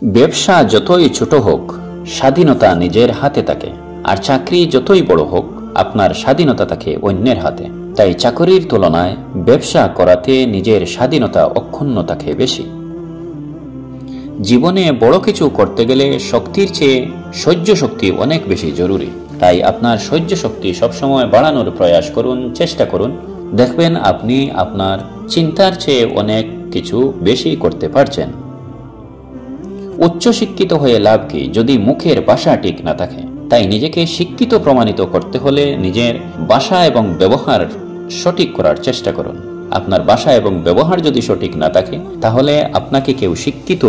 ব্যবসা যতই ছোট হোক, স্বাধীনতা নিজের হাতে থাকে, আর চাকরি যতই বড় হোক, আপনার স্বাধীনতা থাকে অন্যের হাতে। তাই চাকরির তুলনায় ব্যবসা করাতে নিজের স্বাধীনতা অক্ষুণ্ণ থাকে বেশি। জীবনে বড় কিছু করতে গেলে শক্তির চেয়ে সহ্য শক্তি অনেক বেশি জরুরি। তাই আপনার সহ্য শক্তি সবসময় বাড়ানোর প্রয়াস করুন, চেষ্টা করুন। দেখবেন আপনি আপনার চিন্তার চেয়ে অনেক কিছু বেশি করতে পারছেন। উচ্চশিক্ষিত হয়ে লাভ কি যদি মুখের ভাষা ঠিক না থাকে? তাই নিজেকে শিক্ষিত প্রমাণিত করতে হলে নিজের ভাষা এবং ব্যবহার সঠিক করার চেষ্টা করুন। আপনার ভাষা এবং ব্যবহার যদি সঠিক না থাকে, তাহলে আপনাকে কেউ শিক্ষিত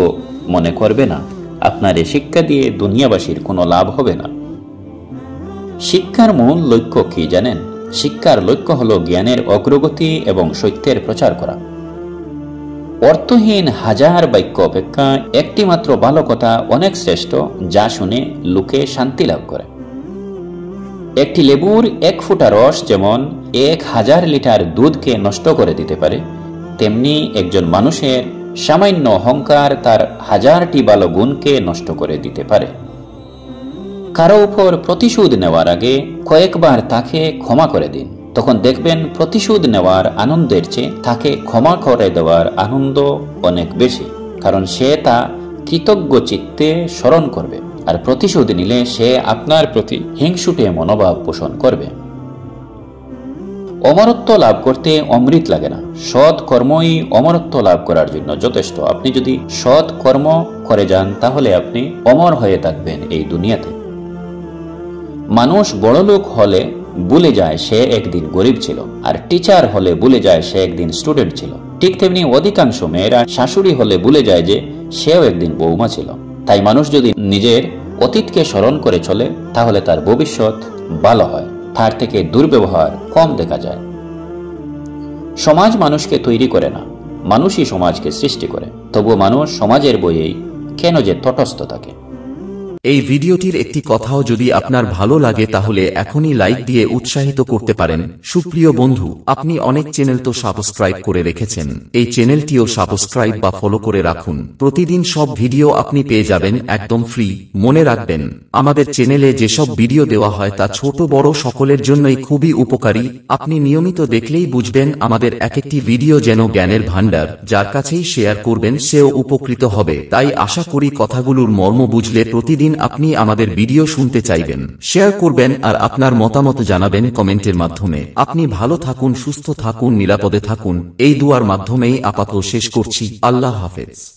মনে করবে না। আপনার এই শিক্ষা দিয়ে দুনিয়াবাসীর কোনো লাভ হবে না। শিক্ষার মূল লক্ষ্য কি জানেন? শিক্ষার লক্ষ্য হলো জ্ঞানের অগ্রগতি এবং সত্যের প্রচার করা। অর্থহীন হাজার বাক্য অপেক্ষা একটি মাত্র ভালো কথা অনেক শ্রেষ্ঠ, যা শুনে লোকে শান্তি লাভ করে। একটি লেবুর এক ফোঁটা রস যেমন 1000 লিটার দুধকে নষ্ট করে দিতে পারে, তেমনি একজন মানুষের সামান্য অহংকার তার 1000টি ভালো গুণকে নষ্ট করে দিতে পারে। কারো উপর প্রতিশোধ নেওয়ার আগে কয়েকবার তাকে ক্ষমা করে দিন। তখন দেখবেন প্রতিশোধ নেওয়ার আনন্দের চেয়ে তাকে ক্ষমা করে দেওয়ার আনন্দ অনেক বেশি, কারণ সে তা কৃতজ্ঞ চিত্তে স্মরণ করবে। আর প্রতিশোধ নিলে সে আপনার প্রতি হিংসুটে মনোভাব পোষণ করবে। অমরত্ব লাভ করতে অমৃত লাগে না। সৎ কর্মই অমরত্ব লাভ করার জন্য যথেষ্ট। আপনি যদি সৎ কর্ম করে যান, তাহলে আপনি অমর হয়ে থাকবেন এই দুনিয়াতে। মানুষ বড়লোক হলে ভুলে যায় সে একদিন গরিব ছিল, আর টিচার হলে ভুলে যায় সে একদিন স্টুডেন্ট ছিল। ঠিক তেমনি অধিকাংশ মেয়েরা শাশুড়ি হলে ভুলে যায় যে সেও একদিন বৌমা ছিল। তাই মানুষ যদি নিজের অতীতকে স্মরণ করে চলে, তাহলে তার ভবিষ্যৎ ভালো হয়, তার থেকে দুর্ব্যবহার কম দেখা যায়। সমাজ মানুষকে তৈরি করে না, মানুষই সমাজকে সৃষ্টি করে। তবুও মানুষ সমাজের বইয়েই কেন যে তটস্থ থাকে। এই ভিডিওটির একটি কথাও যদি আপনার ভালো লাগে, তাহলে এখনই লাইক দিয়ে উৎসাহিত করতে পারেন। সুপ্রিয় বন্ধু, আপনি অনেক চ্যানেল তো সাবস্ক্রাইব করে রেখেছেন, এই চ্যানেলটিও সাবস্ক্রাইব বা ফলো করে রাখুন। প্রতিদিন সব ভিডিও আপনি পেয়ে যাবেন একদম ফ্রি। মনে রাখবেন, আমাদের চ্যানেলে যেসব ভিডিও দেওয়া হয় তা ছোট বড় সকলের জন্যই খুবই উপকারী। আপনি নিয়মিত দেখলেই বুঝবেন আমাদের এক একটি ভিডিও যেন জ্ঞানের ভান্ডার। যার কাছেই শেয়ার করবেন সেও উপকৃত হবে। তাই আশা করি কথাগুলোর মর্ম বুঝলে প্রতিদিন আপনি আমাদের ভিডিও শুনতে চাইবেন। শেয়ার করবেন আর আপনার মতামত জানাবেন কমেন্টের মাধ্যমে। আপনি ভালো থাকুন, সুস্থ থাকুন, নিরাপদে থাকুন, এই দুয়ার মাধ্যমেই আপাতত শেষ করছি। আল্লাহ হাফেজ।